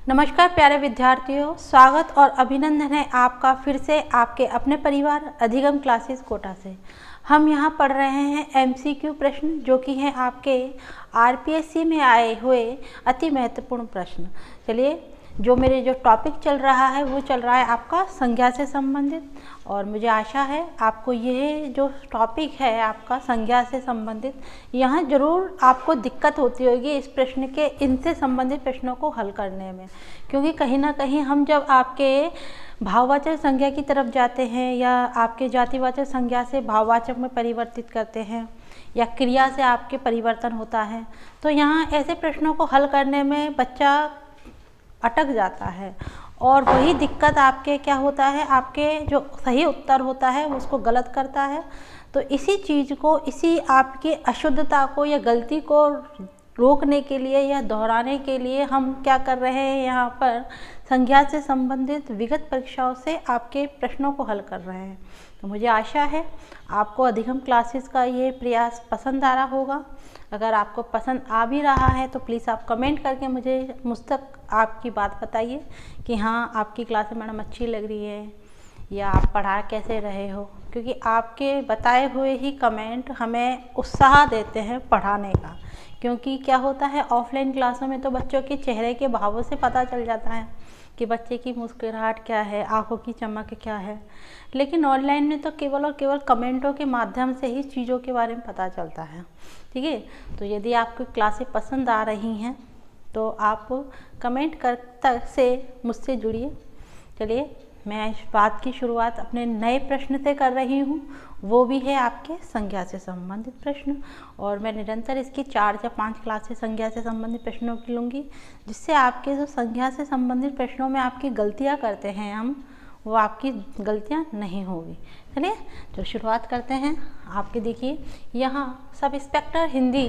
नमस्कार प्यारे विद्यार्थियों, स्वागत और अभिनंदन है आपका फिर से आपके अपने परिवार अधिगम क्लासेस कोटा से। हम यहाँ पढ़ रहे हैं एमसीक्यू प्रश्न, जो कि हैं आपके आरपीएससी में आए हुए अति महत्वपूर्ण प्रश्न। चलिए, जो टॉपिक चल रहा है वो चल रहा है आपका संज्ञा से संबंधित, और मुझे आशा है आपको यह जो टॉपिक है आपका संज्ञा से संबंधित, यहाँ ज़रूर आपको दिक्कत होती होगी इस प्रश्न के इनसे संबंधित प्रश्नों को हल करने में, क्योंकि कहीं ना कहीं हम जब आपके भाववाचक संज्ञा की तरफ जाते हैं या आपके जातिवाचक संज्ञा से भाववाचक में परिवर्तित करते हैं या क्रिया से आपके परिवर्तन होता है, तो यहाँ ऐसे प्रश्नों को हल करने में बच्चा अटक जाता है और वही दिक्कत आपके क्या होता है, आपके जो सही उत्तर होता है उसको गलत करता है। तो इसी चीज़ को, इसी आपकी अशुद्धता को या गलती को रोकने के लिए या दोहराने के लिए हम क्या कर रहे हैं, यहाँ पर संज्ञा से संबंधित विगत परीक्षाओं से आपके प्रश्नों को हल कर रहे हैं। तो मुझे आशा है आपको अधिगम क्लासेस का ये प्रयास पसंद आ रहा होगा। अगर आपको पसंद आ भी रहा है तो प्लीज़ आप कमेंट करके मुझ तक आपकी बात बताइए कि हाँ, आपकी क्लास मैडम अच्छी लग रही है या आप पढ़ा कैसे रहे हो, क्योंकि आपके बताए हुए ही कमेंट हमें उत्साह देते हैं पढ़ाने का। क्योंकि क्या होता है, ऑफलाइन क्लासों में तो बच्चों के चेहरे के भावों से पता चल जाता है कि बच्चे की मुस्कुराहट क्या है, आंखों की चमक क्या है, लेकिन ऑनलाइन में तो केवल और केवल कमेंटों के माध्यम से ही चीज़ों के बारे में पता चलता है। ठीक है, तो यदि आपको क्लासें पसंद आ रही हैं तो आप कमेंट कर से मुझसे जुड़िए। चलिए, मैं इस बात की शुरुआत अपने नए प्रश्न से कर रही हूँ, वो भी है आपके संज्ञा से संबंधित प्रश्न, और मैं निरंतर इसकी 4 या 5 क्लासेस संज्ञा से संबंधित प्रश्नों की लूँगी, जिससे आपके जो संज्ञा से संबंधित प्रश्नों में आपकी गलतियाँ करते हैं हम, वो आपकी गलतियाँ नहीं होगी। चलिए, तो शुरुआत करते हैं। आपके देखिए, यहाँ सब इंस्पेक्टर हिंदी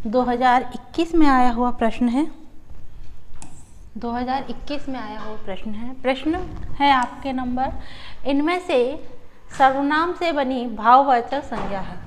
2021 में आया हुआ प्रश्न है। 2021 में आया हुआ प्रश्न है आपके नंबर, इनमें से सर्वनाम से बनी भाववाचक संज्ञा है।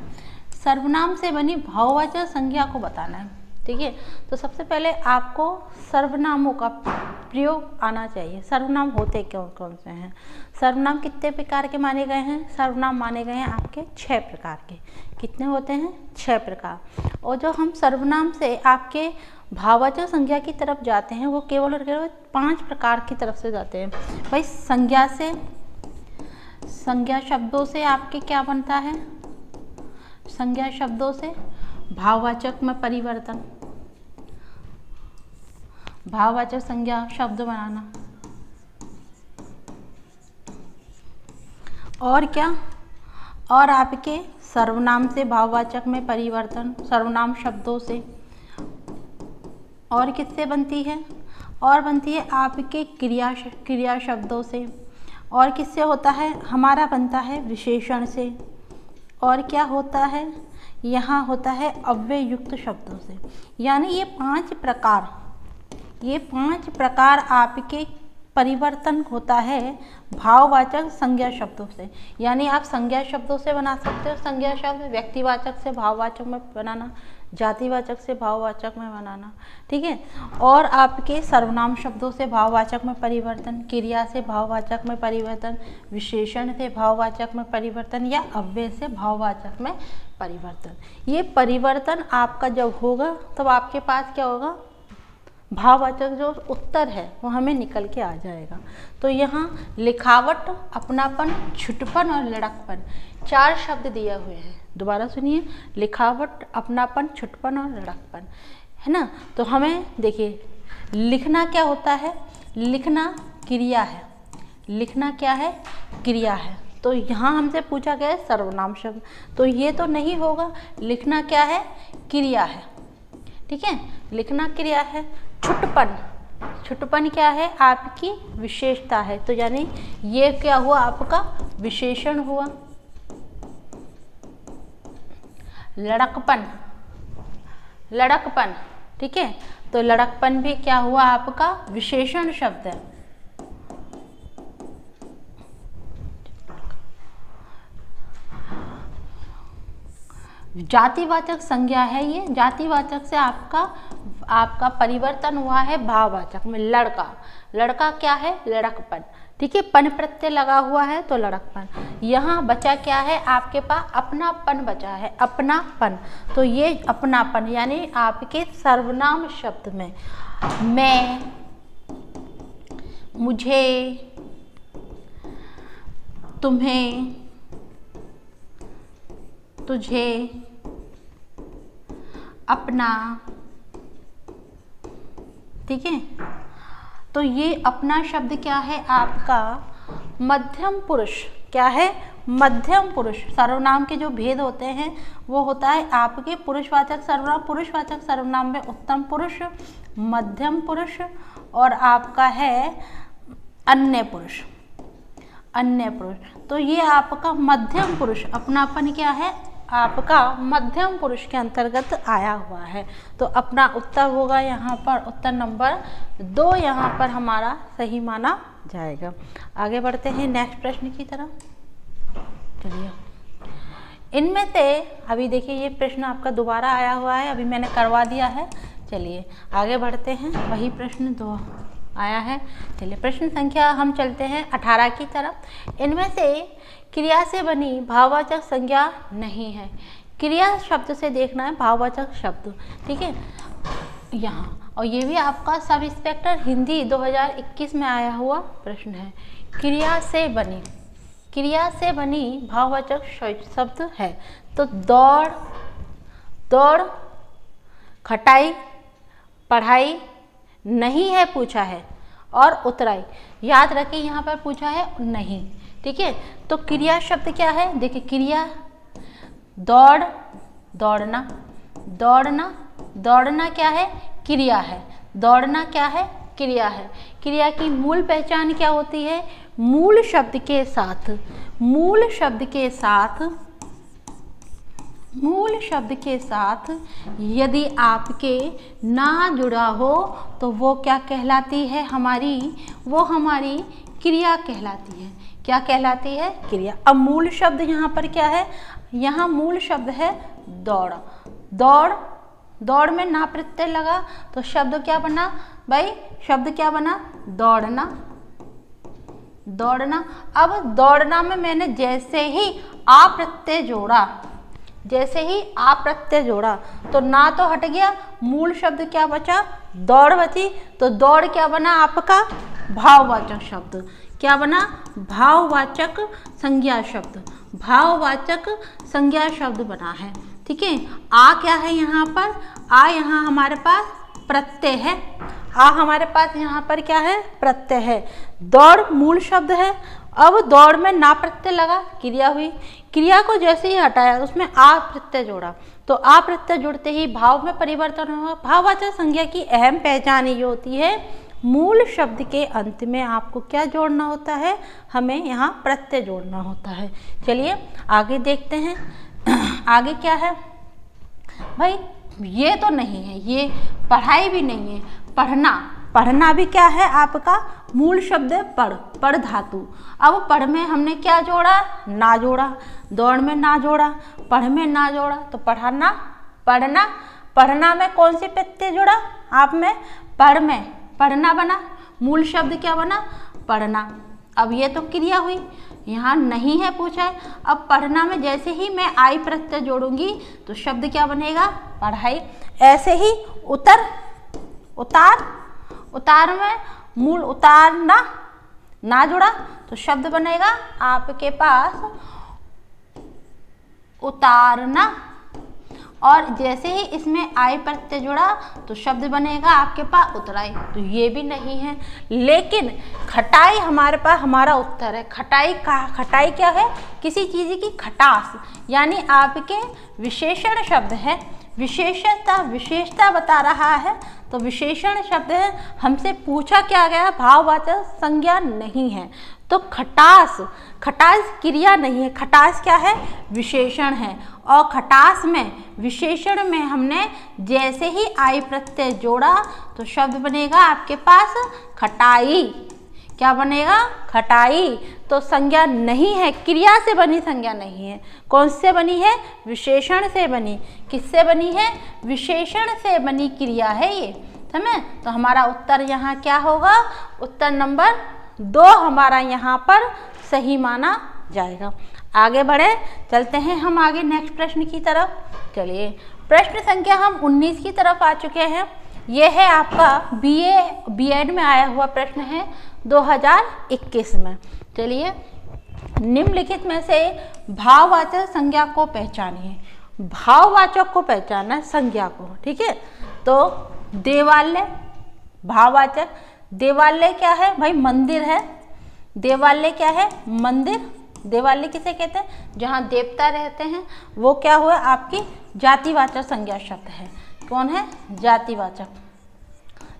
सर्वनाम से बनी भाववाचक संज्ञा को बताना है। ठीक है, तो सबसे पहले आपको सर्वनामों का प्रयोग आना चाहिए। सर्वनाम होते कौन कौन से हैं? सर्वनाम कितने प्रकार के माने गए हैं? सर्वनाम माने गए हैं आपके 6 प्रकार के। कितने होते हैं? 6 प्रकार। और जो हम सर्वनाम से आपके भाववाचक संज्ञा की तरफ जाते हैं वो केवल और केवल 5 प्रकार की तरफ से जाते हैं। भाई, संज्ञा से, संज्ञा शब्दों से आपके क्या बनता है? संज्ञा शब्दों से भाववाचक में परिवर्तन, भाववाचक संज्ञा शब्द बनाना, और क्या, और आपके सर्वनाम से भाववाचक में परिवर्तन सर्वनाम शब्दों से, और किससे बनती है? और बनती है आपके क्रिया शब्दों से, और किससे होता है? हमारा बनता है विशेषण से, और क्या होता है? यहाँ होता है अव्यय युक्त शब्दों से। यानी ये 5 प्रकार आपके परिवर्तन होता है भाववाचक संज्ञा शब्दों से। यानी आप संज्ञा शब्दों से बना सकते हो संज्ञा शब्द, व्यक्तिवाचक से भाववाचक में बनाना, जातिवाचक से भाववाचक में बनाना। ठीक है, और आपके सर्वनाम शब्दों से भाववाचक में परिवर्तन, क्रिया से भाववाचक में परिवर्तन, विशेषण से भाववाचक में परिवर्तन, या अव्यय से भाववाचक में परिवर्तन। ये परिवर्तन आपका जब होगा तब आपके पास क्या होगा? भाववाचक जो उत्तर है वो हमें निकल के आ जाएगा। तो यहाँ लिखावट, अपनापन, छुटपन और लड़कपन 4 शब्द दिए हुए हैं। दोबारा सुनिए, लिखावट, अपनापन, छुटपन और लड़कपन, है ना। तो हमें देखिए, लिखना क्या होता है? लिखना क्रिया है। लिखना क्या है? क्रिया है। तो यहाँ हमसे पूछा गया है सर्वनाम शब्द, तो ये तो नहीं होगा। लिखना क्या है? क्रिया है। ठीक है, लिखना क्रिया है। छुटपन क्या है? आपकी विशेषता है। तो यानी ये क्या हुआ? आपका विशेषण हुआ। लड़कपन, ठीक है, तो लड़कपन भी क्या हुआ? आपका विशेषण शब्द है। जातिवाचक संज्ञा है ये। जातिवाचक से आपका आपका परिवर्तन हुआ है भाववाचक में। लड़का, लड़का क्या है? लड़कपन। ठीक है, पन प्रत्यय लगा हुआ है तो लड़कपन। यहाँ बचा क्या है आपके पास? अपनापन बचा है, अपनापन। तो ये अपनापन यानी आपके सर्वनाम शब्द में मैं, मुझे, तुम्हें, तुझे, अपना। ठीक है, तो ये अपना शब्द क्या है आपका? मध्यम पुरुष। क्या है? मध्यम पुरुष। सर्वनाम के जो भेद होते हैं वो होता है आपके पुरुषवाचक सर्वनाम, पुरुषवाचक सर्वनाम में उत्तम पुरुष, मध्यम पुरुष और आपका है अन्य पुरुष, अन्य पुरुष। तो ये आपका मध्यम पुरुष, अपनापन क्या है आपका? मध्यम पुरुष के अंतर्गत आया हुआ है। तो अपना उत्तर होगा यहाँ पर उत्तर नंबर 2 यहाँ पर हमारा सही माना जाएगा। आगे बढ़ते हैं नेक्स्ट प्रश्न की तरफ। चलिए, इनमें से अभी देखिए ये प्रश्न आपका दोबारा आया हुआ है, अभी मैंने करवा दिया है। चलिए आगे बढ़ते हैं, वही प्रश्न 2 आया है। चलिए प्रश्न संख्या हम चलते हैं 18 की तरफ। इनमें से क्रिया से बनी भाववाचक संज्ञा नहीं है। क्रिया शब्द से देखना है भाववाचक शब्द। ठीक है, यहाँ और ये भी आपका सब इंस्पेक्टर हिंदी 2021 में आया हुआ प्रश्न है। क्रिया से बनी, क्रिया से बनी भाववाचक शब्द है तो दौड़, दौड़, खटाई, पढ़ाई नहीं है पूछा है और उतराई। याद रखिए यहाँ पर पूछा है नहीं। ठीक है, तो क्रिया शब्द क्या है? देखिए क्रिया दौड़, दौड़ना, दौड़ना, दौड़ना क्या है? क्रिया है। दौड़ना क्या है? क्रिया है। क्रिया की मूल पहचान क्या होती है? मूल शब्द के साथ, मूल शब्द के साथ, मूल शब्द के साथ यदि आपके ना जुड़ा हो तो वो क्या कहलाती है हमारी? वो हमारी क्रिया कहलाती है। क्या कहलाती है? क्रिया। अब मूल शब्द यहाँ पर क्या है? यहाँ मूल शब्द है दौड़। दौड़, दौड़ में ना प्रत्यय लगा तो शब्द क्या बना भाई? शब्द क्या बना? दौड़ना, दौड़ना। अब दौड़ना में मैंने जैसे ही आ प्रत्यय जोड़ा, जैसे ही आ प्रत्यय जोड़ा तो ना तो हट गया, मूल शब्द क्या बचा? दौड़ बची। तो दौड़ क्या बना आपका? भाववाचक शब्द। क्या बना? भाववाचक संज्ञा शब्द, भाववाचक संज्ञा शब्द बना है। ठीक है, आ क्या है यहाँ पर? आ यहाँ हमारे पास प्रत्यय है। आ हमारे पास यहाँ पर क्या है? प्रत्यय है। दौड़ मूल शब्द है। अब दौड़ में ना प्रत्यय लगा, क्रिया हुई। क्रिया को जैसे ही हटाया उसमें आ प्रत्यय जोड़ा तो आ प्रत्यय जुड़ते ही भाव में परिवर्तन हुआ। भाववाचक संज्ञा की अहम पहचान ये होती है मूल शब्द के अंत में आपको क्या जोड़ना होता है? हमें यहाँ प्रत्यय जोड़ना होता है। चलिए आगे देखते हैं। आगे क्या है भाई? ये तो नहीं है, ये पढ़ाई भी नहीं है, पढ़ना। पढ़ना भी क्या है आपका? मूल शब्द है पढ़, पढ़ धातु। अब पढ़ में हमने क्या जोड़ा? ना जोड़ा। दौड़ में ना जोड़ा, पढ़ में ना जोड़ा तो पढ़ाना, पढ़ना। पढ़ना में कौन सी प्रत्यय जुड़ा आप में? पढ़ में पढ़ना बना। मूल शब्द क्या बना? पढ़ना। अब ये तो क्रिया हुई, यहाँ नहीं है पूछा है। अब पढ़ना में जैसे ही मैं आई प्रत्यय जोड़ूंगी तो शब्द क्या बनेगा? पढ़ाई। ऐसे ही उतर, उतार, उतार में मूल उतारना, ना जुड़ा तो शब्द बनेगा आपके पास उतारना। और जैसे ही इसमें आई प्रत्यय जुड़ा तो शब्द बनेगा आपके पास उतराई। तो ये भी नहीं है। लेकिन खटाई हमारे पास हमारा उत्तर है। खटाई का, खटाई क्या है? किसी चीज़ की खटास, यानी आपके विशेषण शब्द है। विशेषता, विशेषता बता रहा है तो विशेषण शब्द है। हमसे पूछा क्या गया? भाववाचक संज्ञा नहीं है तो खटास, खटास क्रिया नहीं है। खटास क्या है? विशेषण है। और खटास में, विशेषण में हमने जैसे ही आई प्रत्यय जोड़ा तो शब्द बनेगा आपके पास खटाई। क्या बनेगा? खटाई। तो संज्ञा नहीं है, क्रिया से बनी संज्ञा नहीं है। कौन से बनी है? विशेषण से बनी। किससे बनी है? विशेषण से बनी क्रिया है ये, समझे? तो हमारा उत्तर यहाँ क्या होगा? उत्तर नंबर 2 हमारा यहाँ पर सही माना जाएगा। आगे बढ़े, चलते हैं हम आगे नेक्स्ट प्रश्न की तरफ। चलिए, प्रश्न संख्या हम 19 की तरफ आ चुके हैं। ये है आपका बीएड में आया हुआ प्रश्न है 2021 में। चलिए, निम्नलिखित में से भाववाचक संज्ञा को पहचानिए। भाववाचक को पहचानना, संज्ञा को, ठीक है? तो देवालय भाववाचक, देवालय क्या है भाई? मंदिर है। देवालय क्या है? मंदिर। देवालय किसे कहते हैं? जहाँ देवता रहते हैं, वो क्या हुआ? आपकी जातिवाचक संज्ञा शब्द है। कौन है? जातिवाचक,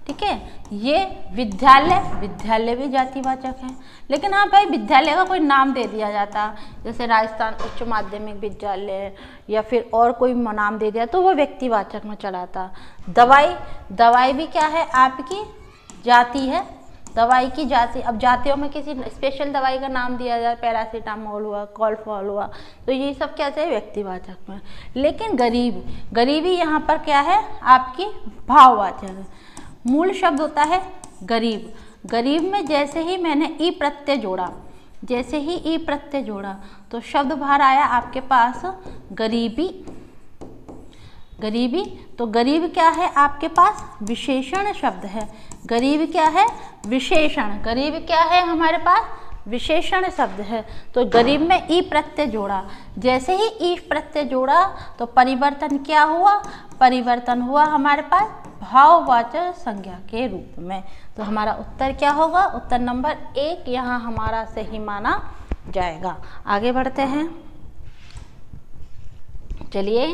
ठीक है? ये विद्यालय, विद्यालय भी जातिवाचक है। लेकिन हाँ भाई, विद्यालय का कोई नाम दे दिया जाता, जैसे राजस्थान उच्च माध्यमिक विद्यालय या फिर और कोई नाम दे दिया तो वो व्यक्तिवाचक में चलाता। दवाई, दवाई भी क्या है? आपकी जाति है। दवाई की जाति, अब जातियों में किसी स्पेशल दवाई का नाम दिया जाए, पैरासीटामोल हुआ, कॉल्फॉल हुआ, तो ये सब क्या है? व्यक्तिवाचक में। लेकिन गरीब, गरीबी यहाँ पर क्या है? आपकी भाववाचक है। मूल शब्द होता है गरीब। गरीब में जैसे ही मैंने ई प्रत्यय जोड़ा, जैसे ही ई प्रत्यय जोड़ा तो शब्द बाहर आया आपके पास गरीबी। गरीबी, तो गरीब क्या है आपके पास? विशेषण शब्द है। गरीब क्या है? विशेषण। गरीब क्या है हमारे पास? विशेषण शब्द है। तो गरीब में ई प्रत्यय जोड़ा, जैसे ही ई प्रत्यय जोड़ा तो परिवर्तन क्या हुआ? परिवर्तन हुआ हमारे पास भाववाचक संज्ञा के रूप में। तो हमारा उत्तर क्या होगा? उत्तर नंबर 1 यहाँ हमारा सही माना जाएगा। आगे बढ़ते हैं। चलिए,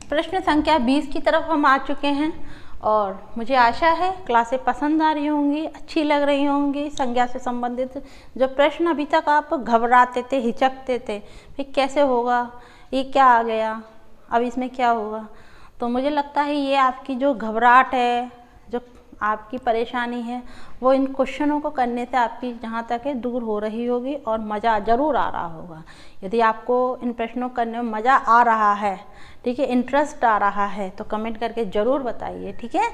प्रश्न संख्या 20 की तरफ हम आ चुके हैं और मुझे आशा है क्लासें पसंद आ रही होंगी, अच्छी लग रही होंगी। संज्ञा से संबंधित जो प्रश्न अभी तक आप घबराते थे, हिचकते थे, फिर कैसे होगा, ये क्या आ गया, अब इसमें क्या होगा, तो मुझे लगता है ये आपकी जो घबराहट है, जो आपकी परेशानी है, वो इन क्वेश्चनों को करने से आपकी जहाँ तक है दूर हो रही होगी और मज़ा ज़रूर आ रहा होगा। यदि आपको इन प्रश्नों करने में मज़ा आ रहा है, ठीक है, इंटरेस्ट आ रहा है, तो कमेंट करके ज़रूर बताइए, ठीक है?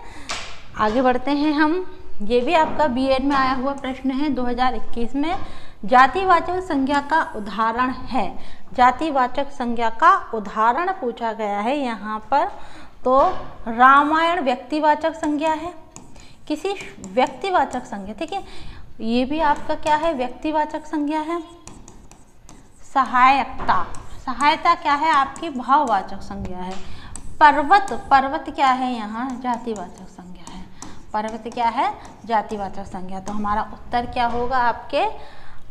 आगे बढ़ते हैं हम। ये भी आपका बीएड में आया हुआ प्रश्न है 2021 में। जातिवाचक संज्ञा का उदाहरण है। जातिवाचक संज्ञा का उदाहरण पूछा गया है यहाँ पर। तो रामायण व्यक्तिवाचक संज्ञा है, किसी व्यक्तिवाचक संज्ञा, ठीक है? ये भी आपका क्या है? व्यक्तिवाचक संज्ञा है। सहायकता, सहायता क्या है? आपकी भाववाचक संज्ञा है। पर्वत, पर्वत क्या है? यहाँ जातिवाचक संज्ञा है। पर्वत क्या है? जातिवाचक संज्ञा। तो हमारा उत्तर क्या होगा? आपके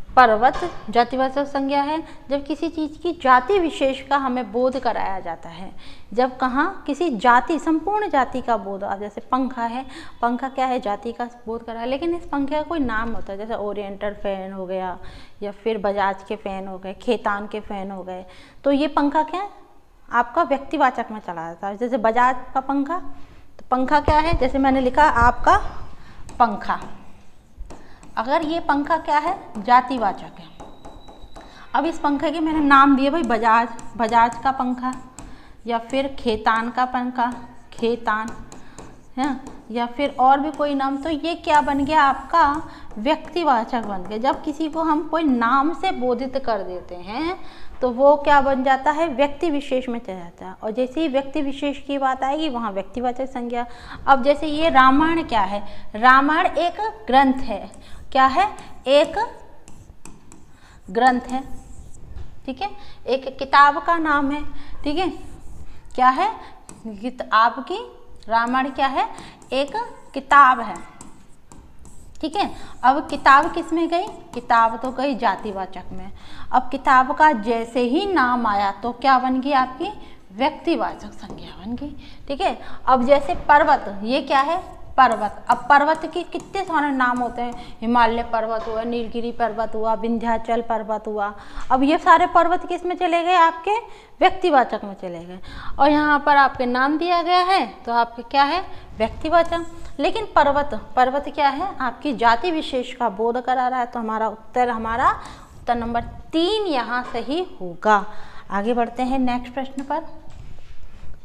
पर्वत जातिवाचक संज्ञा है। जब किसी चीज़ की जाति विशेष का हमें बोध कराया जाता है, जब कहाँ किसी जाति, संपूर्ण जाति का बोध, अब जैसे पंखा है, पंखा क्या है? जाति का बोध कराया, लेकिन इस पंखे का कोई नाम होता है, जैसे ओरिएंटल फैन हो गया या फिर बजाज के फ़ैन हो गए, खेतान के फ़ैन हो गए, तो ये पंखा क्या है? आपका व्यक्तिवाचक में चला जाता है। जैसे बजाज का पंखा, तो पंखा क्या है? जैसे मैंने लिखा आपका पंखा, अगर ये पंखा क्या है? जातिवाचक है। अब इस पंखे के मैंने नाम दिए भाई बजाज, बजाज का पंखा, या फिर खेतान का पंखा, खेतान है, या फिर और भी कोई नाम, तो ये क्या बन गया? आपका व्यक्तिवाचक बन गया। जब किसी को हम कोई नाम से बोधित कर देते हैं तो वो क्या बन जाता है? व्यक्ति विशेष में चला जाता है। और जैसे ही व्यक्ति विशेष की बात आएगी वहाँ व्यक्तिवाचक संज्ञा। अब जैसे ये रामायण क्या है? रामायण एक ग्रंथ है। क्या है? एक ग्रंथ है, ठीक है? एक किताब का नाम है, ठीक है? क्या है? आपकी रामायण क्या है? एक किताब है, ठीक है? अब किताब किस में गई? किताब तो गई जातिवाचक में। अब किताब का जैसे ही नाम आया तो क्या बन गई? आपकी व्यक्तिवाचक संज्ञा बन गई, ठीक है? अब जैसे पर्वत, ये क्या है? पर्वत। अब पर्वत के कितने सारे नाम होते हैं, हिमालय पर्वत हुआ, नीलगिरी पर्वत हुआ, विंध्याचल पर्वत हुआ। अब ये सारे पर्वत किस में चले गए, आपके व्यक्तिवाचक में चले गए, और यहाँ पर आपके नाम दिया गया है तो आपके क्या है, व्यक्तिवाचक। लेकिन पर्वत क्या है, आपकी जाति विशेष का बोध करा रहा है, तो हमारा उत्तर नंबर 3 यहाँ सही होगा। आगे बढ़ते हैं नेक्स्ट प्रश्न पर।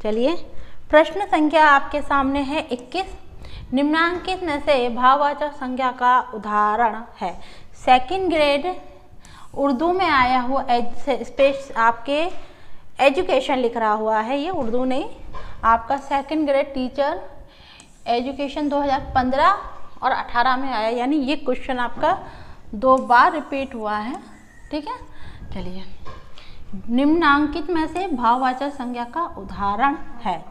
चलिए, प्रश्न संख्या आपके सामने है 21। निम्नांकित में से भाववाचक संज्ञा का उदाहरण है। सेकंड ग्रेड उर्दू में आया हुआ स्पेस आपके एजुकेशन लिख रहा हुआ है, ये उर्दू नहीं, आपका सेकंड ग्रेड टीचर एजुकेशन 2015 और 18 में आया, यानी ये क्वेश्चन आपका 2 बार रिपीट हुआ है। ठीक है, चलिए, निम्नांकित में से भाववाचक संज्ञा का उदाहरण है।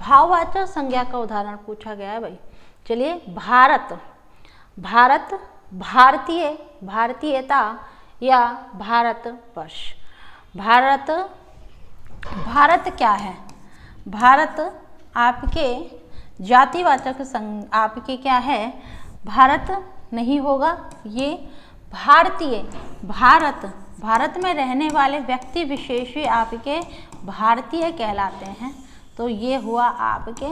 भाववाचक संज्ञा का उदाहरण पूछा गया है भाई। चलिए, भारत, भारतीय, भारतीयता या भारतवर्ष। भारत क्या है, भारत आपके जातिवाचक आपके क्या है, भारत नहीं होगा, ये भारतीय, भारत में रहने वाले व्यक्ति विशेष आपके भारतीय कहलाते हैं। तो ये हुआ आपके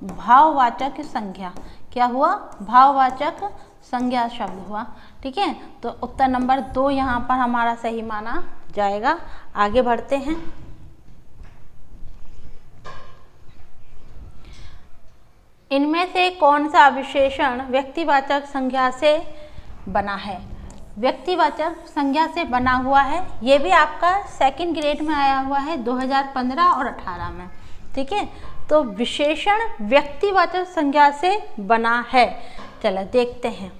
भाववाचक संज्ञा। क्या हुआ, भाववाचक संज्ञा शब्द हुआ। ठीक है, तो उत्तर नंबर 2 यहाँ पर हमारा सही माना जाएगा। आगे बढ़ते हैं। इनमें से कौन सा विशेषण व्यक्तिवाचक संज्ञा से बना है। व्यक्तिवाचक संज्ञा से बना हुआ है, ये भी आपका सेकंड ग्रेड में आया हुआ है 2015 और 18 में। ठीक है, तो विशेषण व्यक्तिवाचक संज्ञा से बना है। चलो देखते हैं।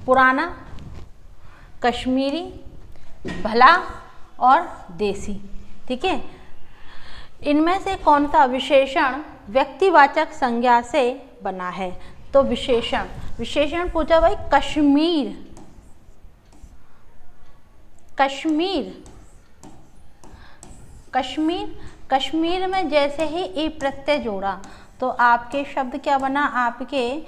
पुराना, कश्मीरी, भला और देसी। ठीक है, इनमें से कौन सा विशेषण व्यक्तिवाचक संज्ञा से बना है। तो विशेषण पूछा भाई, कश्मीर में जैसे ही ई प्रत्यय जोड़ा तो आपके शब्द क्या बना, आपके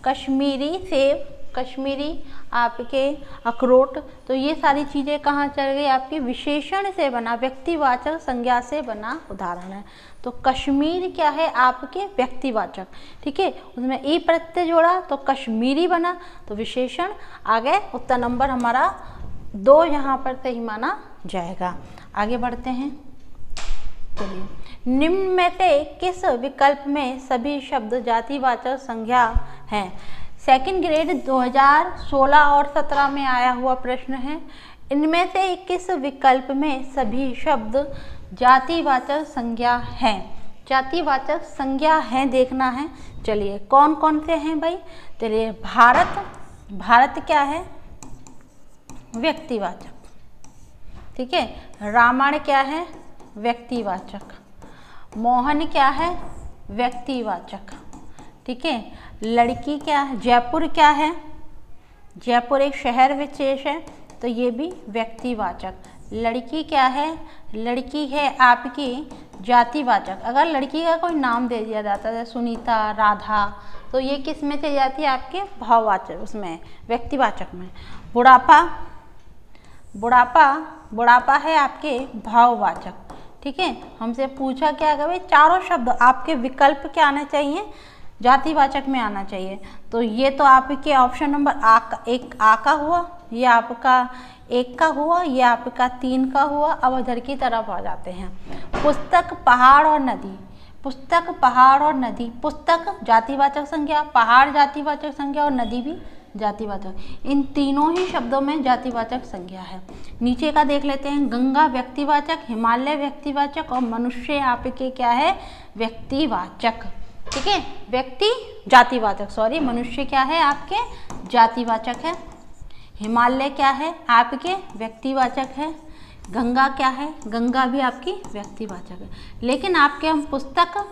कश्मीरी सेब, कश्मीरी आपके अखरोट। तो ये सारी चीज़ें कहाँ चल गई, आपकी विशेषण से बना, व्यक्तिवाचक संज्ञा से बना उदाहरण है। तो कश्मीर क्या है, आपके व्यक्तिवाचक। ठीक है, उसमें ई प्रत्यय जोड़ा तो कश्मीरी बना, तो विशेषण आ गए। उत्तर नंबर हमारा 2 यहाँ पर सही माना जाएगा। आगे बढ़ते हैं। चलिए, निम्न में से किस विकल्प में सभी शब्द जातिवाचक संज्ञा हैं। सेकंड ग्रेड 2016 और 17 में आया हुआ प्रश्न है। इनमें से किस विकल्प में सभी शब्द जातिवाचक संज्ञा हैं। जातिवाचक संज्ञा हैं देखना है। चलिए, कौन कौन से हैं भाई। चलिए, भारत क्या है, व्यक्तिवाचक। ठीक है, रावण क्या है, व्यक्तिवाचक। मोहन क्या है, व्यक्तिवाचक। ठीक है, लड़की क्या है, जयपुर क्या है, जयपुर एक शहर विशेष है, तो ये भी व्यक्तिवाचक। लड़की क्या है, लड़की है आपकी जातिवाचक। अगर लड़की का कोई नाम दे दिया जाता है, सुनीता, राधा, तो ये किस में चली जाती है, आपके भाववाचक, उसमें व्यक्तिवाचक में। बुढ़ापा है आपके भाववाचक। ठीक है, हमसे पूछा क्या कि भाई चारों शब्द आपके विकल्प क्या आने चाहिए, जातिवाचक में आना चाहिए। तो ये तो आपके ऑप्शन नंबर आ का हुआ, ये आपका 1 का हुआ, ये आपका 3 का हुआ। अब इधर की तरफ आ जाते हैं। पुस्तक, पहाड़ और नदी। पुस्तक जातिवाचक संज्ञा, पहाड़ जातिवाचक संज्ञा और नदी भी जातिवाचक। इन तीनों ही शब्दों में जातिवाचक संज्ञा है। नीचे का देख लेते हैं। गंगा व्यक्तिवाचक, हिमालय व्यक्तिवाचक और मनुष्य आपके क्या है, व्यक्तिवाचक। ठीक है, मनुष्य क्या है, आपके जातिवाचक है। हिमालय क्या है, आपके व्यक्तिवाचक है। गंगा क्या है, गंगा भी आपकी व्यक्तिवाचक है। लेकिन आपके हम पुस्तक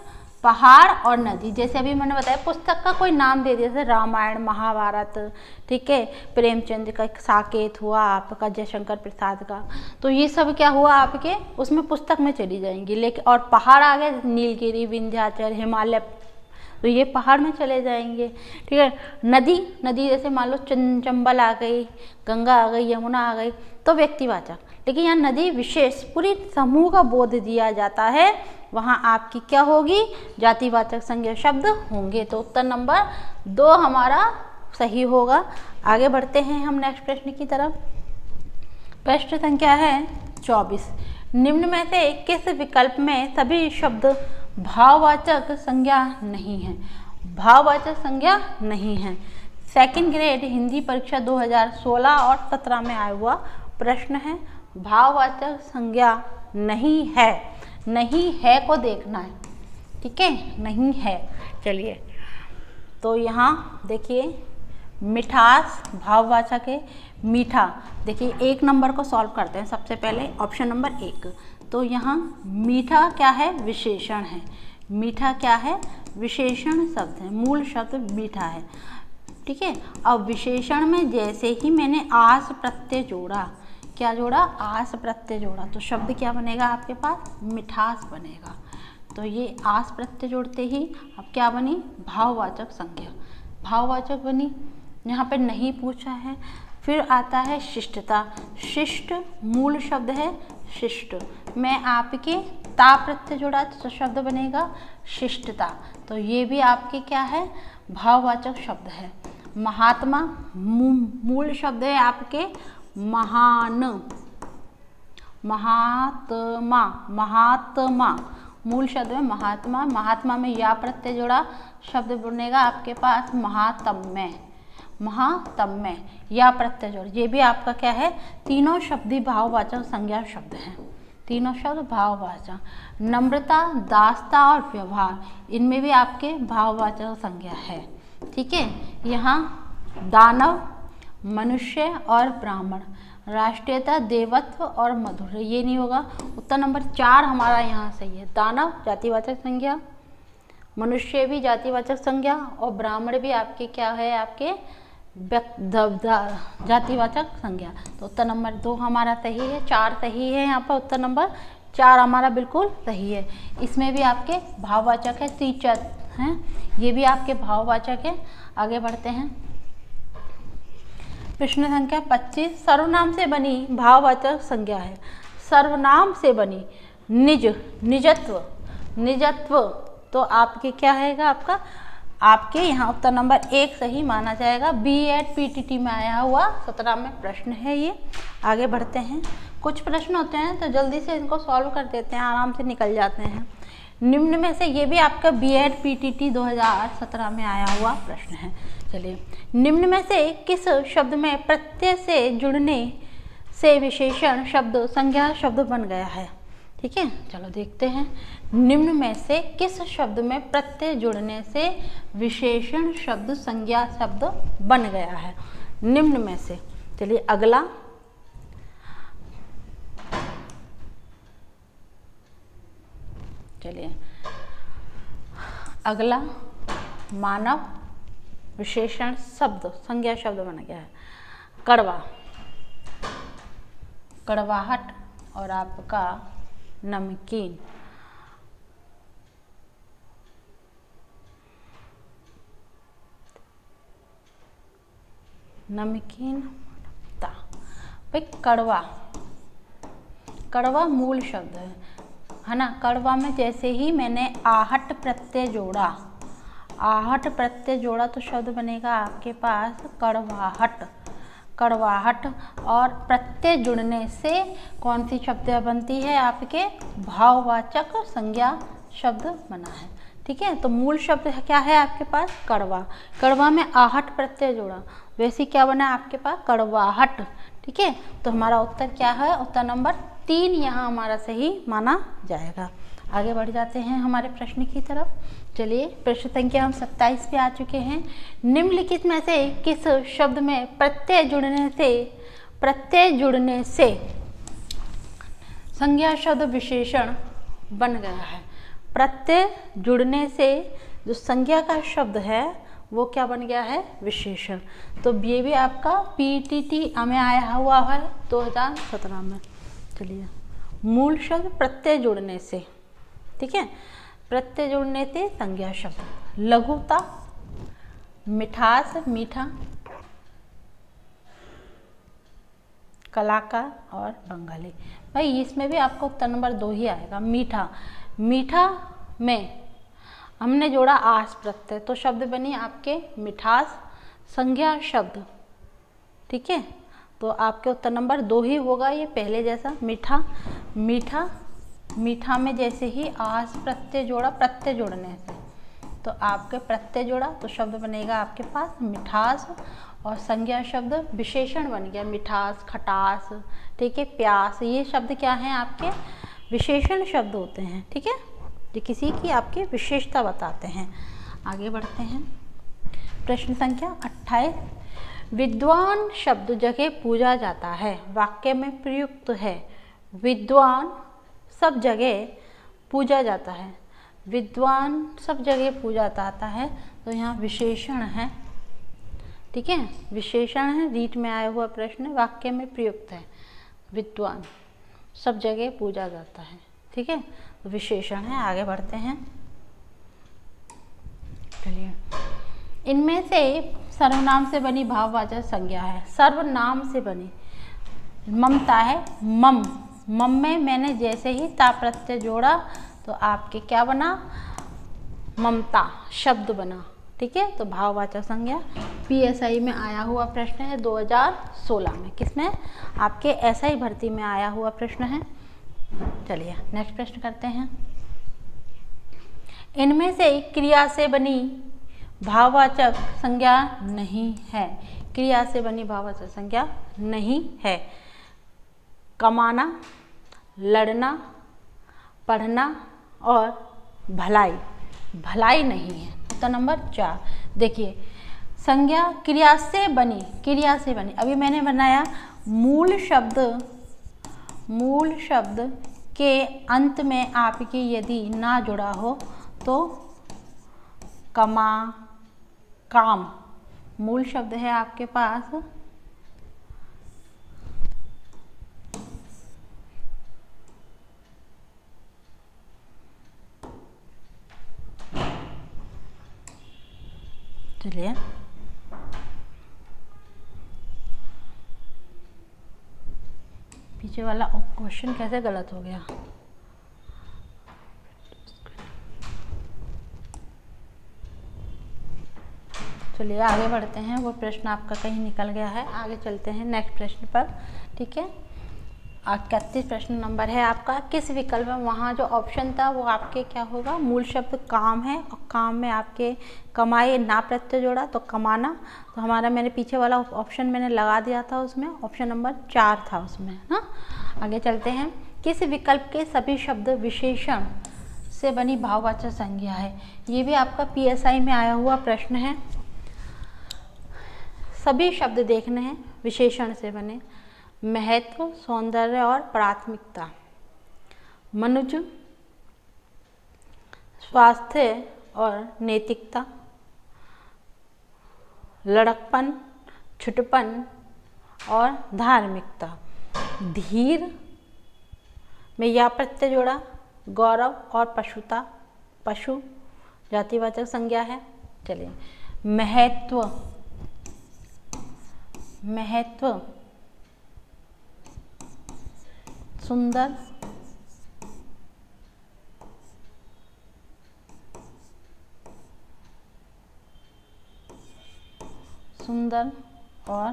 पहाड़ और नदी, जैसे अभी मैंने बताया पुस्तक का कोई नाम दे दिया, जैसे रामायण, महाभारत, ठीक है, प्रेमचंद का साकेत हुआ आपका, जयशंकर प्रसाद का, तो ये सब क्या हुआ आपके उसमें पुस्तक में चली जाएंगी। लेकिन और पहाड़ आ गए नीलगिरी, विंध्याचल, हिमालय, तो ये पहाड़ में चले जाएंगे, ठीक है। नदी, नदी जैसे मान लो चंबल आ गई, गंगा आ गई, यमुना आ गई, तो व्यक्तिवाचक। लेकिन यहाँ नदी विशेष पूरी समूह का बोध दिया जाता है, वहाँ आपकी क्या होगी, जातिवाचक संज्ञा शब्द होंगे। तो उत्तर नंबर 2 हमारा सही होगा। आगे बढ़ते हैं हम नेक्स्ट प्रश्न की तरफ। प्रश्न संख्या है 24। निम्न में से किस विकल्प में सभी शब्द भाववाचक संज्ञा नहीं है? भाववाचक संज्ञा नहीं है। सेकंड ग्रेड हिंदी परीक्षा 2016 और 17 में आया हुआ प्रश्न है, भाववाचक संज्ञा नहीं है। नहीं है को देखना है, ठीक है, नहीं है। चलिए, तो यहाँ देखिए मिठास भाववाचक है, मीठा। देखिए 1 नंबर को सॉल्व करते हैं सबसे पहले, ऑप्शन नंबर 1। तो यहाँ मीठा क्या है, विशेषण है। मीठा क्या है, विशेषण शब्द है, मूल शब्द मीठा है, ठीक है। अब विशेषण में जैसे ही मैंने आस प्रत्यय जोड़ा, क्या जोड़ा, आस प्रत्यय जोड़ा, तो शब्द क्या बनेगा आपके पास, मिठास बनेगा। तो ये आस प्रत्यय जोड़ते ही अब क्या बनी, भाववाचक संज्ञा, भाववाचक बनी। यहाँ पे नहीं पूछा है। फिर आता है शिष्टता, शिष्ट मूल शब्द है शिष्ट, मैं आपके ता प्रत्यय जोड़ा तो शब्द बनेगा शिष्टता, तो ये भी आपके क्या है, भाववाचक शब्द है। महात्मा मूल शब्द है आपके महान, महात्मा, महात्मा मूल शब्द है महात्मा, महात्मा में या प्रत्यय जोड़ा शब्द बनेगा आपके पास महात्म्य, महात्म्य या प्रत्यय जोड़, ये भी आपका क्या है, तीनों शब्दी भाववाचक संज्ञा शब्द हैं, तीनों शब्द भाववाचक। नम्रता, दास्ता और व्यवहार, इनमें भी आपके भाववाचक संज्ञा है, ठीक है। यहाँ दानव, मनुष्य और ब्राह्मण, राष्ट्रीयता, देवत्व और मधुर, ये नहीं होगा। उत्तर नंबर 4 हमारा यहाँ सही है। दानव जातिवाचक संज्ञा, मनुष्य भी जातिवाचक संज्ञा और ब्राह्मण भी आपके क्या है, आपके जातिवाचक संज्ञा। तो उत्तर नंबर 2 हमारा सही है, 4 सही है। यहाँ पर उत्तर नंबर 4 हमारा बिल्कुल सही है। इसमें भी आपके भाववाचक है, टीचर हैं, ये भी आपके भाववाचक है। आगे बढ़ते हैं। प्रश्न संख्या 25, सर्वनाम से बनी भाववाचक संज्ञा है। सर्वनाम से बनी, निज, निजत्व, निजत्व, तो आपके क्या रहेगा आपका, आपके यहाँ उत्तर नंबर 1 सही माना जाएगा। B.Ed PTT में आया हुआ 17 में प्रश्न है ये। आगे बढ़ते हैं। कुछ प्रश्न होते हैं तो जल्दी से इनको सॉल्व कर देते हैं, आराम से निकल जाते हैं। निम्न में से ये भी आपका B.Ed PTT 2017 में आया हुआ प्रश्न है। चलिए, निम्न में से किस शब्द में प्रत्यय से जुड़ने से विशेषण शब्द संज्ञा शब्द बन गया है, ठीक है। चलो देखते हैं, निम्न में से किस शब्द में प्रत्यय जुड़ने से विशेषण शब्द संज्ञा शब्द बन गया है, निम्न में से। चलिए अगला, चलिए अगला, मानव विशेषण शब्द संज्ञा शब्द बन गया है। कड़वा, कड़वाहट और आपका नमकीन, नमकीन, भाई कड़वा, कड़वा मूल शब्द है ना। कड़वा में जैसे ही मैंने आहट प्रत्यय जोड़ा, आहट प्रत्यय जोड़ा तो शब्द बनेगा आपके पास कड़वाहट, कड़वाहट। और प्रत्यय जुड़ने से कौन सी शब्द बनती है, आपके भाववाचक संज्ञा शब्द बना है, ठीक है। तो मूल शब्द क्या है आपके पास, कड़वा, कड़वा में आहट प्रत्यय जोड़ा, वैसे क्या बना आपके पास, कड़वाहट, ठीक है। तो हमारा उत्तर क्या है, उत्तर नंबर 3 यहाँ हमारा सही माना जाएगा। आगे बढ़ जाते हैं हमारे प्रश्न की तरफ। चलिए, प्रश्न संख्या हम 27 पे आ चुके हैं। निम्नलिखित में से किस शब्द में प्रत्यय जुड़ने से संज्ञा शब्द विशेषण बन गया है। प्रत्यय जुड़ने से जो संज्ञा का शब्द है वो क्या बन गया है, विशेषण। तो ये भी आपका पीटीटी में आया हुआ है 2017 में। चलिए, मूल शब्द प्रत्यय जुड़ने से, ठीक है, प्रत्यय जुड़ने से संज्ञा शब्द। लघुता, मिठास, मीठा, कलाकार और बंगाली। भाई इसमें भी आपको उत्तर नंबर 2 ही आएगा। मीठा, मीठा में हमने जोड़ा आस प्रत्यय, तो शब्द बनी आपके मिठास, संज्ञा शब्द, ठीक है। तो आपके उत्तर नंबर 2 ही होगा, ये पहले जैसा। मीठा, मीठा, मीठा में जैसे ही आस प्रत्यय जोड़ा, प्रत्यय जोड़ने से, तो आपके प्रत्यय जोड़ा तो शब्द बनेगा आपके पास मिठास, और संज्ञा शब्द विशेषण बन गया मिठास, खटास, ठीक है, प्यास। ये शब्द क्या हैं, आपके विशेषण शब्द होते हैं, ठीक है, जो किसी की आपकी विशेषता बताते हैं। आगे बढ़ते हैं। प्रश्न संख्या 28। विद्वान शब्द जगह पूजा जाता है, वाक्य में प्रयुक्त है। विद्वान सब जगह पूजा जाता है, विद्वान सब जगह पूजा जाता है, तो यहाँ विशेषण है, ठीक है, विशेषण है, रीट में आया हुआ प्रश्न है, वाक्य में प्रयुक्त है। विद्वान सब जगह पूजा जाता है, ठीक है, तो विशेषण है। आगे बढ़ते हैं। चलिए, इनमें से सर्वनाम से बनी भाववाचक संज्ञा है। सर्वनाम से बनी, ममता है, मम, मम में मैंने जैसे ही ता प्रत्यय जोड़ा तो आपके क्या बना, ममता शब्द बना, ठीक है। तो भाववाचक संज्ञा पीएसआई में आया हुआ प्रश्न है 2016 में। किसमें, आपके एसआई भर्ती में आया हुआ प्रश्न है। चलिए नेक्स्ट प्रश्न करते हैं। इनमें से क्रिया से बनी भाववाचक संज्ञा नहीं है। क्रिया से बनी भाववाचक संज्ञा नहीं है। कमाना, लड़ना, पढ़ना और भलाई, भलाई नहीं है। उत्तर नंबर 4। देखिए, संज्ञा क्रिया से बनी, क्रिया से बनी, अभी मैंने बनाया मूल शब्द, मूल शब्द के अंत में आपकी यदि ना जुड़ा हो तो कमा, काम, मूल शब्द है आपके पास, चलिए पीछे वाला क्वेश्चन कैसे गलत हो गया। चलिए आगे बढ़ते हैं, वो प्रश्न आपका कहीं निकल गया है। आगे चलते हैं नेक्स्ट प्रश्न पर, ठीक है। 31 प्रश्न नंबर है आपका। किस विकल्प में, वहाँ जो ऑप्शन था वो आपके क्या होगा, मूल शब्द काम है, और काम में आपके कमाए ना प्रत्यय जोड़ा तो कमाना, तो हमारा मैंने पीछे वाला ऑप्शन मैंने लगा दिया था, उसमें ऑप्शन नंबर 4 था उसमें, हाँ। आगे चलते हैं। किस विकल्प के सभी शब्द विशेषण से बनी भाववाचक संज्ञा है। ये भी आपका पीएसआई में आया हुआ प्रश्न है। सभी शब्द देखने हैं विशेषण से बने। महत्व, सौंदर्य और प्राथमिकता, मनुज, स्वास्थ्य और नैतिकता, लड़कपन, छुटपन और धार्मिकता। धीर में या प्रत्यय जोड़ा, गौरव और पशुता, पशु जातिवाचक संज्ञा है। चलिए, महत्व, महत्व, सुंदर, सुंदर और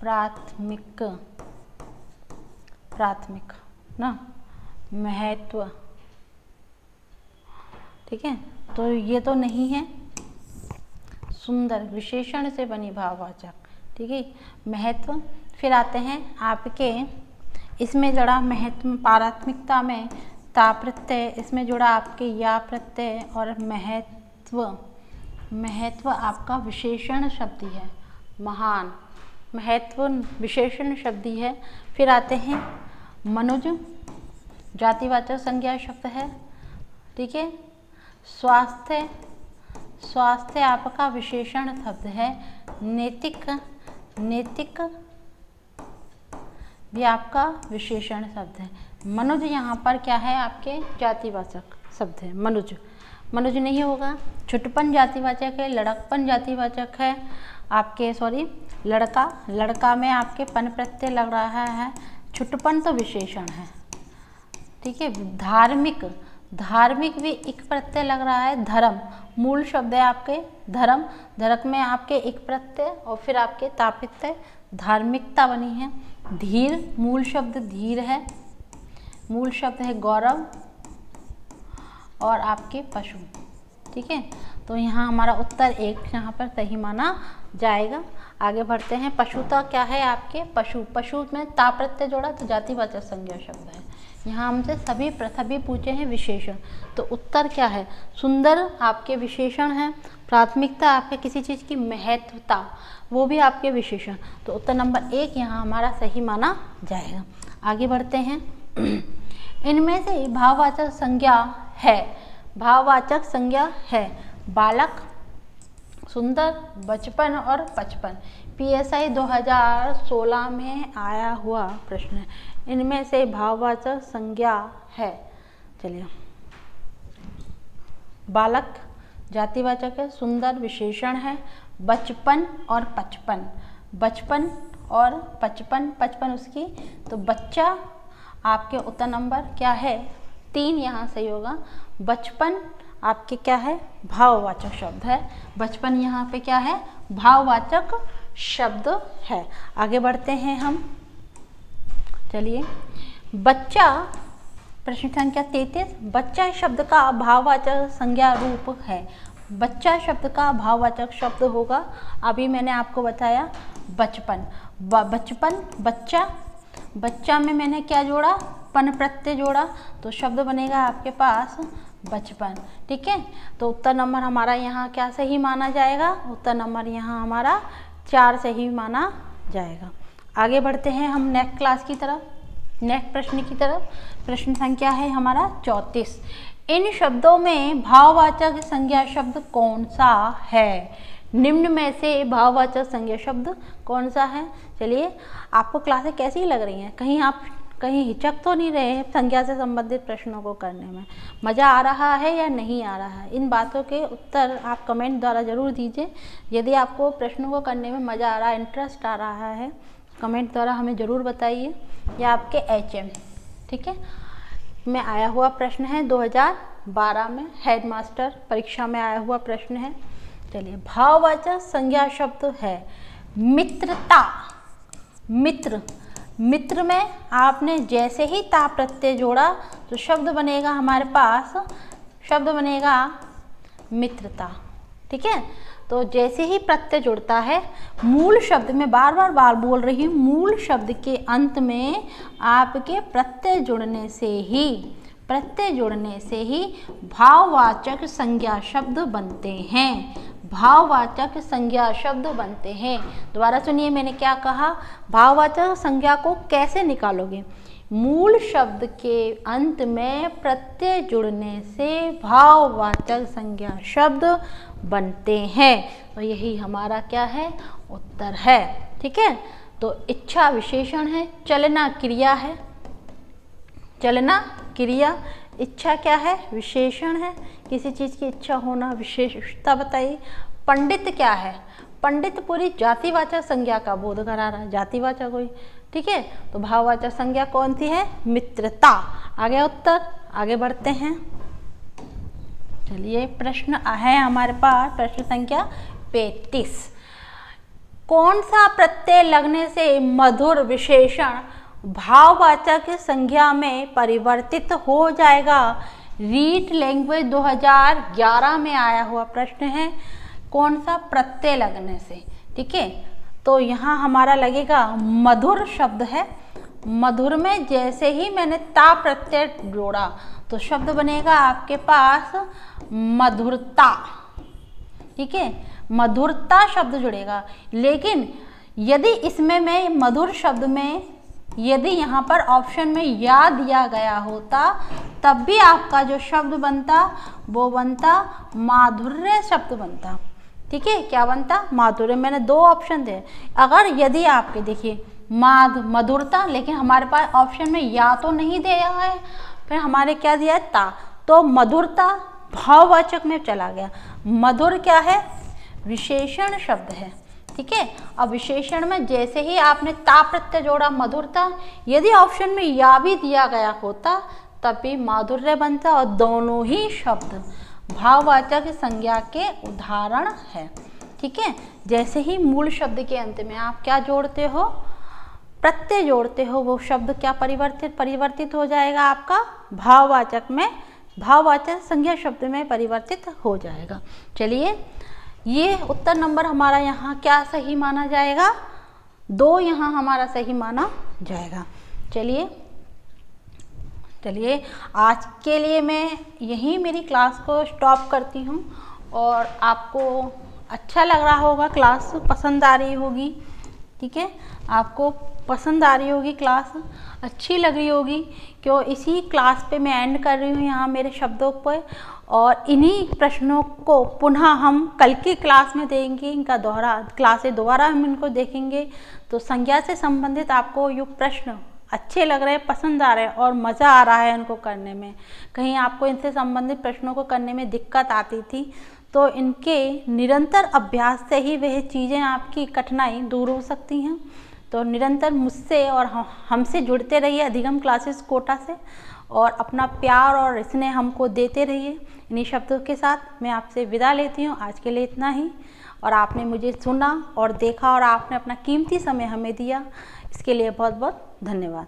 प्राथमिक, प्राथमिक ना, महत्व, ठीक है। तो ये तो नहीं है। सुंदर विशेषण से बनी भाववाचक, ठीक है, महत्व। फिर आते हैं आपके इसमें जड़ा महत्व, प्राथमिकता में ता प्रत्यय, इसमें जुड़ा आपके या प्रत्यय, और महत्व, महत्व आपका विशेषण शब्द है, महान, महत्व विशेषण शब्द है। फिर आते हैं मनुज, जातिवाचक संज्ञा शब्द है। ठीक है। स्वास्थ्य, स्वास्थ्य आपका विशेषण शब्द है। नैतिक, नैतिक भी आपका विशेषण शब्द है। मनुज यहाँ पर क्या है, आपके जातिवाचक शब्द है। मनुज, मनुज नहीं होगा। छुटपन जातिवाचक है। लड़कपन जातिवाचक है आपके, सॉरी लड़का, लड़का में आपके पन प्रत्यय लग रहा है। छुटपन तो विशेषण है, ठीक है। धार्मिक, धार्मिक भी इक प्रत्यय लग रहा है। धर्म मूल शब्द है आपके धर्म, धर्म में आपके इक प्रत्यय और फिर आपके ता प्रत्यय, धार्मिकता बनी है। धीर मूल शब्द धीर है, मूल शब्द है गौरव और आपके पशु, ठीक है। तो यहाँ हमारा उत्तर एक यहाँ पर सही माना जाएगा। आगे बढ़ते हैं। पशुता क्या है आपके, पशु, पशु में ता प्रत्यय जोड़ा तो जातिवाचक संज्ञा शब्द है। यहाँ हमसे सभी पूछे हैं विशेषण, तो उत्तर क्या है, सुंदर आपके विशेषण है। प्राथमिकता आपके किसी चीज़ की महत्वता, वो भी आपके विशेषण, तो उत्तर नंबर एक यहाँ हमारा सही माना जाएगा। आगे बढ़ते हैं। इनमें से भाववाचक संज्ञा है, भाववाचक संज्ञा है बालक, सुंदर, बचपन और पचपन। PSI 2016 में आया हुआ प्रश्न है। इनमें से भाववाचक संज्ञा है, चलिए बालक जातिवाचक है, सुंदर विशेषण है, बचपन और पचपन, बचपन और पचपन, पचपन उसकी, तो बच्चा आपके उत्तर नंबर क्या है 3 यहाँ सही होगा। बचपन आपके क्या है, भाववाचक शब्द है। बचपन यहाँ पे क्या है, भाववाचक शब्द है। आगे बढ़ते हैं हम, चलिए। बच्चा, प्रश्न संख्या 33, बच्चा शब्द का भाववाचक संज्ञा रूप है। बच्चा शब्द का भाववाचक शब्द होगा, अभी मैंने आपको बताया बचपन, बचपन, बच्चा, बच्चा में मैंने क्या जोड़ा, पन प्रत्यय जोड़ा, तो शब्द बनेगा आपके पास बचपन, ठीक है। तो उत्तर नंबर हमारा यहाँ क्या सही माना जाएगा, उत्तर नंबर यहाँ हमारा 4 सही माना जाएगा। आगे बढ़ते हैं हम नेक्स्ट क्लास की तरफ, नेक्स्ट प्रश्न की तरफ। प्रश्न संख्या है हमारा 34। इन शब्दों में भाववाचक संज्ञा शब्द कौन सा है? निम्न में से भाववाचक संज्ञा शब्द कौन सा है? चलिए, आपको क्लासें कैसी लग रही हैं? कहीं आप कहीं हिचक तो नहीं रहे हैं संज्ञा से संबंधित प्रश्नों को करने में? मज़ा आ रहा है या नहीं आ रहा है? इन बातों के उत्तर आप कमेंट द्वारा ज़रूर दीजिए। यदि आपको प्रश्नों को करने में मज़ा आ रहा है, इंटरेस्ट आ रहा है, कमेंट द्वारा हमें ज़रूर बताइए। या आपके HM, ठीक है, में आया हुआ प्रश्न है 2012 में, हेडमास्टर परीक्षा में आया हुआ प्रश्न है। चलिए, भाववाचक संज्ञा शब्द है मित्रता, मित्र, मित्र में आपने जैसे ही ता प्रत्यय जोड़ा तो शब्द बनेगा हमारे पास, शब्द बनेगा मित्रता, ठीक है। तो जैसे ही प्रत्यय जुड़ता है, मूल शब्द में बार बोल रही हूँ, मूल शब्द के अंत में आपके प्रत्यय जुड़ने से ही, प्रत्यय जुड़ने से ही भाववाचक संज्ञा शब्द बनते हैं, भाववाचक संज्ञा शब्द बनते हैं। दोबारा सुनिए, मैंने क्या कहा, भाववाचक संज्ञा को कैसे निकालोगे? मूल शब्द के अंत में प्रत्यय जुड़ने से भाववाचक संज्ञा शब्द बनते हैं। तो यही हमारा क्या है, उत्तर है, ठीक है। तो इच्छा विशेषण है, चलना क्रिया है, चलना क्रिया, इच्छा क्या है, विशेषण है, किसी चीज़ की इच्छा होना, विशेषता बताइए। पंडित क्या है, पंडित पूरी जातिवाचक संज्ञा का बोध करा रहा है, जातिवाचक हुई, ठीक है। तो भाववाचक संज्ञा कौन सी है, मित्रता। आगे उत्तर, आगे बढ़ते हैं। चलिए, प्रश्न है हमारे पास प्रश्न संख्या 35। कौन सा प्रत्यय लगने से मधुर विशेषण भाववाचक संज्ञा में परिवर्तित हो जाएगा? रीट लैंग्वेज 2011 में आया हुआ प्रश्न है, कौन सा प्रत्यय लगने से, ठीक है। तो यहाँ हमारा लगेगा मधुर शब्द है, मधुर में जैसे ही मैंने ता प्रत्यय जोड़ा तो शब्द बनेगा आपके पास मधुरता, ठीक है, मधुरता शब्द जुड़ेगा। लेकिन यदि इसमें मैं मधुर शब्द में यदि यहाँ पर ऑप्शन में या दिया गया होता तब भी आपका जो शब्द बनता वो बनता माधुर्य शब्द बनता। ठीक है, क्या बनता? माधुर्य। मैंने दो ऑप्शन दिए। अगर यदि आपके देखिए मधुरता, लेकिन हमारे पास ऑप्शन में या तो नहीं दिया है, फिर हमारे क्या दिया है? ता। तो मधुरता भाववाचक में चला गया। मधुर क्या है? विशेषण शब्द है। ठीक है, अब विशेषण में जैसे ही आपने ता प्रत्यय जोड़ा मधुरता, यदि ऑप्शन में या भी दिया गया होता तब भी माधुर्य बनता, और दोनों ही शब्द भाववाचक संज्ञा के उदाहरण है। ठीक है, जैसे ही मूल शब्द के अंत में आप क्या जोड़ते हो? प्रत्यय जोड़ते हो, वो शब्द क्या परिवर्तित हो जाएगा आपका भाववाचक में, भाववाचक संज्ञा शब्द में परिवर्तित हो जाएगा। चलिए, ये उत्तर नंबर हमारा यहाँ क्या सही माना जाएगा? 2 यहाँ हमारा सही माना जाएगा। चलिए आज के लिए मैं यहीं मेरी क्लास को स्टॉप करती हूँ, और आपको अच्छा लग रहा होगा, क्लास पसंद आ रही होगी। ठीक है, आपको पसंद आ रही होगी, क्लास अच्छी लग रही होगी, क्यों इसी क्लास पे मैं एंड कर रही हूँ यहाँ मेरे शब्दों पर, और इन्हीं प्रश्नों को पुनः हम कल की क्लास में देंगे, इनका दोबारा हम इनको देखेंगे। तो संज्ञा से संबंधित आपको ये प्रश्न अच्छे लग रहे हैं, पसंद आ रहे हैं और मज़ा आ रहा है इनको करने में, कहीं आपको इनसे संबंधित प्रश्नों को करने में दिक्कत आती थी, तो इनके निरंतर अभ्यास से ही वह चीज़ें आपकी कठिनाई दूर हो सकती हैं। तो निरंतर मुझसे और हमसे जुड़ते रहिए अधिगम क्लासेस कोटा से, और अपना प्यार और स्नेह हमको देते रहिए। इन्हीं शब्दों के साथ मैं आपसे विदा लेती हूँ। आज के लिए इतना ही, और आपने मुझे सुना और देखा, और आपने अपना कीमती समय हमें दिया, इसके लिए बहुत बहुत धन्यवाद।